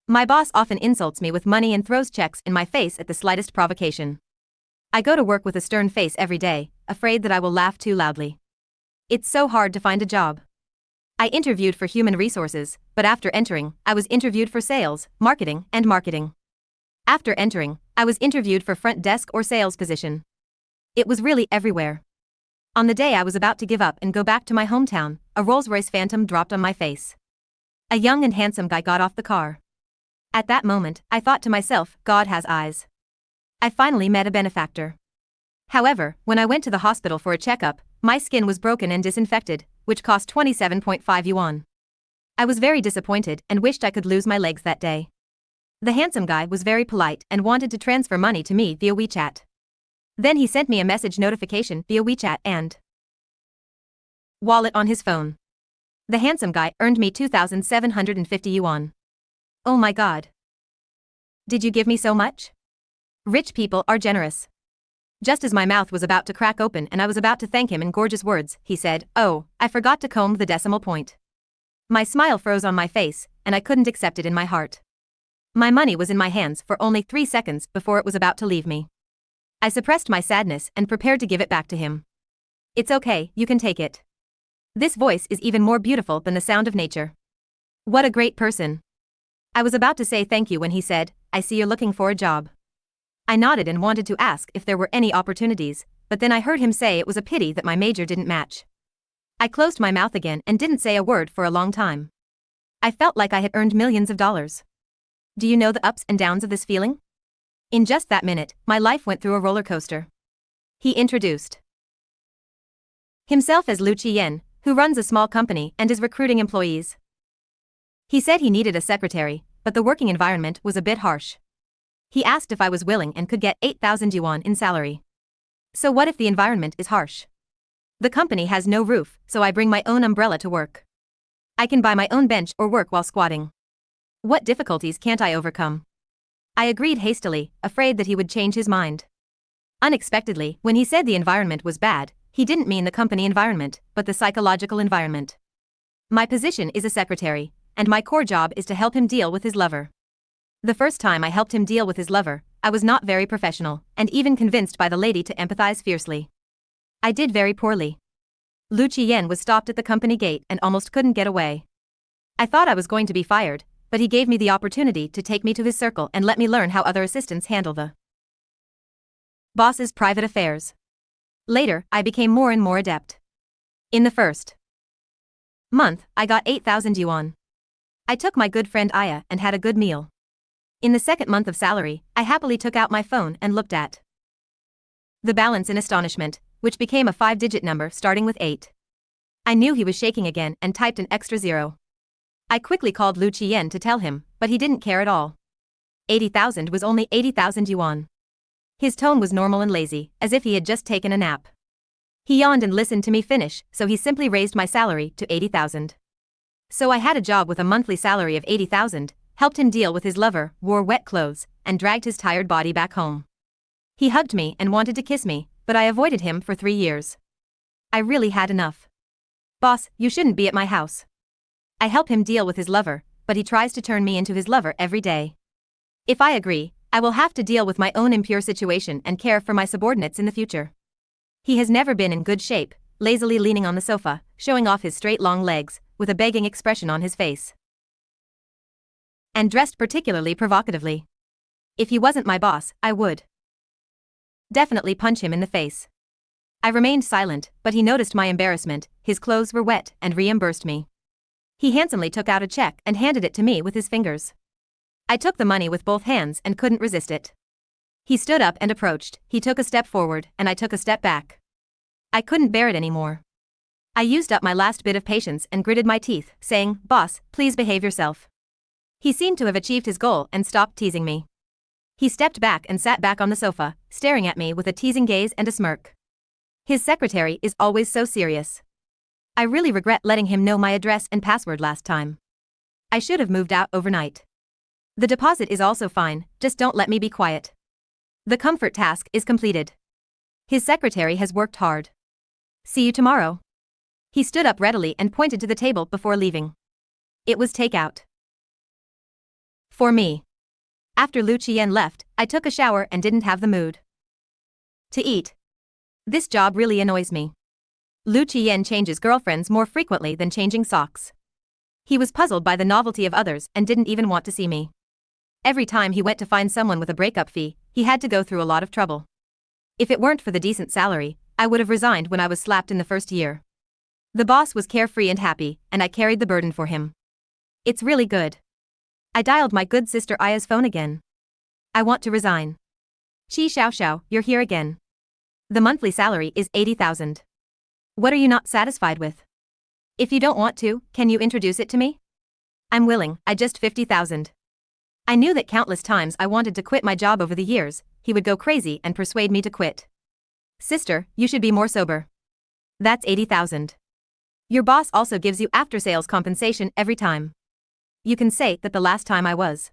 My boss often insults me with money and throws checks in my face at the slightest provocation. I go to work with a stern face every day, afraid that I will laugh too loudly. It's so hard to find a job. I interviewed for human resources, but after entering, I was interviewed for sales, marketing, and marketing. After entering, I was interviewed for front desk or sales position. It was really everywhere. On the day I was about to give up and go back to my hometown, a Rolls-Royce Phantom dropped on my face. A young and handsome guy got off the car. At that moment, I thought to myself, God has eyes. I finally met a benefactor. However, when I went to the hospital for a checkup, my skin was broken and disinfected, which cost 27.5 yuan. I was very disappointed and wished I could lose my legs that day. The handsome guy was very polite and wanted to transfer money to me via WeChat. Then he sent me a message notification via WeChat and wallet on his phone. The handsome guy earned me 2,750 yuan. Oh my God. Did you give me so much? Rich people are generous. Just as my mouth was about to crack open and I was about to thank him in gorgeous words, he said, "Oh, I forgot to comb the decimal point." My smile froze on my face, and I couldn't accept it in my heart. My money was in my hands for only 3 seconds before it was about to leave me. I suppressed my sadness and prepared to give it back to him. "It's okay, you can take it." This voice is even more beautiful than the sound of nature. What a great person. I was about to say thank you when he said, "I see you're looking for a job." I nodded and wanted to ask if there were any opportunities, but then I heard him say it was a pity that my major didn't match. I closed my mouth again and didn't say a word for a long time. I felt like I had earned millions of dollars. Do you know the ups and downs of this feeling? In just that minute, my life went through a roller coaster. He introduced himself as Lu Qiyan, who runs a small company and is recruiting employees. He said he needed a secretary, but the working environment was a bit harsh. He asked if I was willing and could get 8,000 yuan in salary. So what if the environment is harsh? The company has no roof, so I bring my own umbrella to work. I can buy my own bench or work while squatting. What difficulties can't I overcome? I agreed hastily, afraid that he would change his mind. Unexpectedly, when he said the environment was bad, he didn't mean the company environment, but the psychological environment. My position is a secretary, and my core job is to help him deal with his lover. The first time I helped him deal with his lover, I was not very professional, and even convinced by the lady to empathize fiercely. I did very poorly. Lu Qiyan was stopped at the company gate and almost couldn't get away. I thought I was going to be fired, but he gave me the opportunity to take me to his circle and let me learn how other assistants handle the boss's private affairs. Later, I became more and more adept. In the first month, I got 8,000 yuan. I took my good friend Aya and had a good meal. In the second month of salary, I happily took out my phone and looked at the balance in astonishment, which became a 5-digit number starting with 8. I knew he was shaking again and typed an extra 0. I quickly called Lu Qiyan to tell him, but he didn't care at all. 80,000 was only 80,000 yuan. His tone was normal and lazy, as if he had just taken a nap. He yawned and listened to me finish, so he simply raised my salary to 80,000. So I had a job with a monthly salary of 80,000, helped him deal with his lover, wore wet clothes, and dragged his tired body back home. He hugged me and wanted to kiss me, but I avoided him for 3 years. I really had enough. Boss, you shouldn't be at my house. I help him deal with his lover, but he tries to turn me into his lover every day. If I agree, I will have to deal with my own impure situation and care for my subordinates in the future. He has never been in good shape, lazily leaning on the sofa, showing off his straight long legs, with a begging expression on his face. And dressed particularly provocatively. If he wasn't my boss, I would definitely punch him in the face. I remained silent, but he noticed my embarrassment, his clothes were wet, and reimbursed me. He handsomely took out a check and handed it to me with his fingers. I took the money with both hands and couldn't resist it. He stood up and approached, he took a step forward, and I took a step back. I couldn't bear it anymore. I used up my last bit of patience and gritted my teeth, saying, "Boss, please behave yourself." He seemed to have achieved his goal and stopped teasing me. He stepped back and sat back on the sofa, staring at me with a teasing gaze and a smirk. His secretary is always so serious. I really regret letting him know my address and password last time. I should have moved out overnight. The deposit is also fine, just don't let me be quiet. The comfort task is completed. His secretary has worked hard. See you tomorrow. He stood up readily and pointed to the table before leaving. It was takeout. For me. After Lu Qian left, I took a shower and didn't have the mood to eat. This job really annoys me. Lu Qian changes girlfriends more frequently than changing socks. He was puzzled by the novelty of others and didn't even want to see me. Every time he went to find someone with a breakup fee, he had to go through a lot of trouble. If it weren't for the decent salary, I would have resigned when I was slapped in the first year. The boss was carefree and happy, and I carried the burden for him. It's really good. I dialed my good sister Aya's phone again. I want to resign. Qi Xiao, you're here again. The monthly salary is 80,000. What are you not satisfied with? If you don't want to, can you introduce it to me? I'm willing, I just 50,000. I knew that countless times I wanted to quit my job over the years, he would go crazy and persuade me to quit. Sister, you should be more sober. That's 80,000. Your boss also gives you after-sales compensation every time. You can say that the last time I was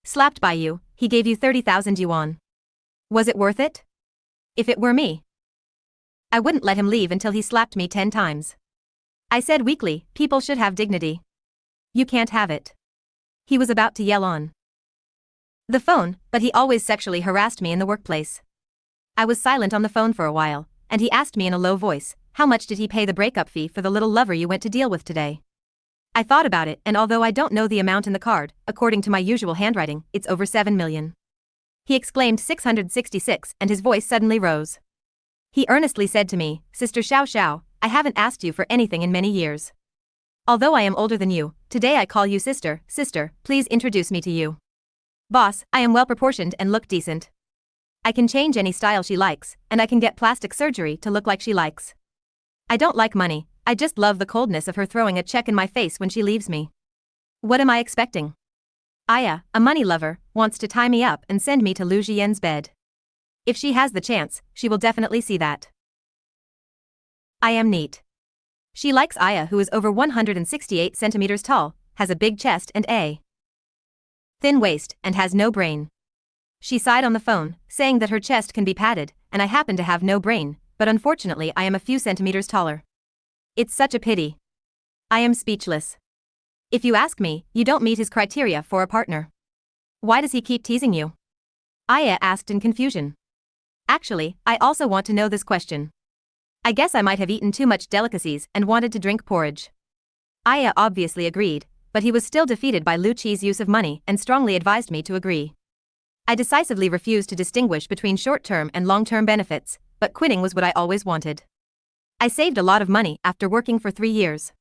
slapped by you, he gave you 30,000 yuan. Was it worth it? If it were me, I wouldn't let him leave until he slapped me 10 times. I said weakly, people should have dignity. You can't have it. He was about to yell on the phone, but he always sexually harassed me in the workplace. I was silent on the phone for a while, and he asked me in a low voice, how much did he pay the breakup fee for the little lover you went to deal with today? I thought about it, and although I don't know the amount in the card, according to my usual handwriting, it's over 7 million. He exclaimed 666 and his voice suddenly rose. He earnestly said to me, Sister Xiao, I haven't asked you for anything in many years. Although I am older than you, today I call you sister, please introduce me to you. Boss, I am well proportioned and look decent. I can change any style she likes, and I can get plastic surgery to look like she likes. I don't like money, I just love the coldness of her throwing a check in my face when she leaves me. What am I expecting? Aya, a money lover, wants to tie me up and send me to Lu Jian's bed. If she has the chance, she will definitely see that. I am neat. She likes Aya, who is over 168 centimeters tall, has a big chest and a thin waist, and has no brain. She sighed on the phone, saying that her chest can be padded, and I happen to have no brain, but unfortunately I am a few centimeters taller. It's such a pity. I am speechless. If you ask me, you don't meet his criteria for a partner. Why does he keep teasing you? Aya asked in confusion. Actually, I also want to know this question. I guess I might have eaten too much delicacies and wanted to drink porridge. Aya obviously agreed, but he was still defeated by Lu Qi's use of money and strongly advised me to agree. I decisively refused to distinguish between short-term and long-term benefits, but quitting was what I always wanted. I saved a lot of money after working for 3 years.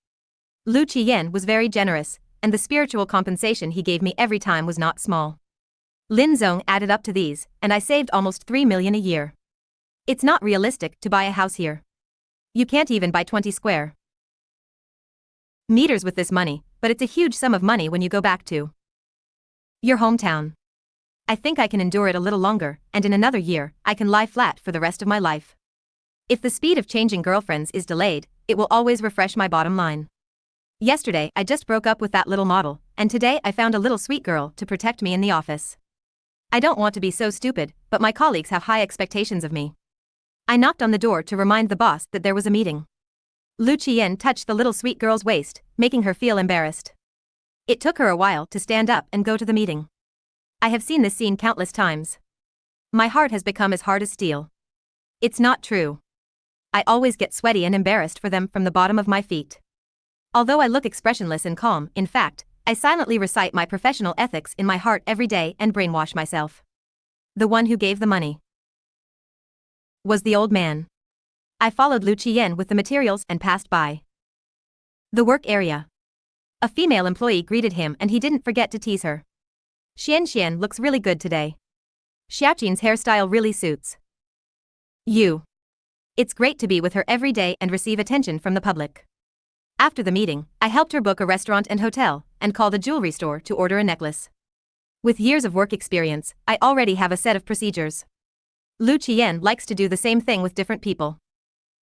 Lu Qian was very generous, and the spiritual compensation he gave me every time was not small. Lin Zong added up to these, and I saved almost 3 million a year. It's not realistic to buy a house here. You can't even buy 20 square meters with this money, but it's a huge sum of money when you go back to your hometown. I think I can endure it a little longer, and in another year, I can lie flat for the rest of my life. If the speed of changing girlfriends is delayed, it will always refresh my bottom line. Yesterday, I just broke up with that little model, and today I found a little sweet girl to protect me in the office. I don't want to be so stupid, but my colleagues have high expectations of me. I knocked on the door to remind the boss that there was a meeting. Lu Qian touched the little sweet girl's waist, making her feel embarrassed. It took her a while to stand up and go to the meeting. I have seen this scene countless times. My heart has become as hard as steel. It's not true. I always get sweaty and embarrassed for them from the bottom of my feet. Although I look expressionless and calm, in fact, I silently recite my professional ethics in my heart every day and brainwash myself. The one who gave the money was the old man. I followed Lu Qian with the materials and passed by the work area. A female employee greeted him and he didn't forget to tease her. Xian looks really good today. Xiaoqin's hairstyle really suits you. It's great to be with her every day and receive attention from the public. After the meeting, I helped her book a restaurant and hotel, and called a jewelry store to order a necklace. With years of work experience, I already have a set of procedures. Lu Qian likes to do the same thing with different people.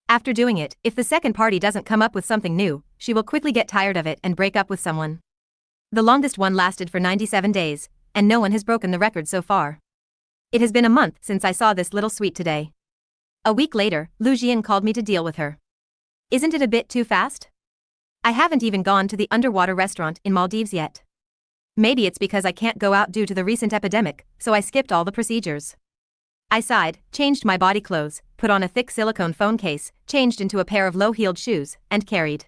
After doing it, if the second party doesn't come up with something new, she will quickly get tired of it and break up with someone. The longest one lasted for 97 days, and no one has broken the record so far. It has been a month since I saw this little sweet today. A week later, Lu Jian called me to deal with her. Isn't it a bit too fast? I haven't even gone to the underwater restaurant in Maldives yet. Maybe it's because I can't go out due to the recent epidemic, so I skipped all the procedures. I sighed, changed my body clothes, put on a thick silicone phone case, changed into a pair of low-heeled shoes, and carried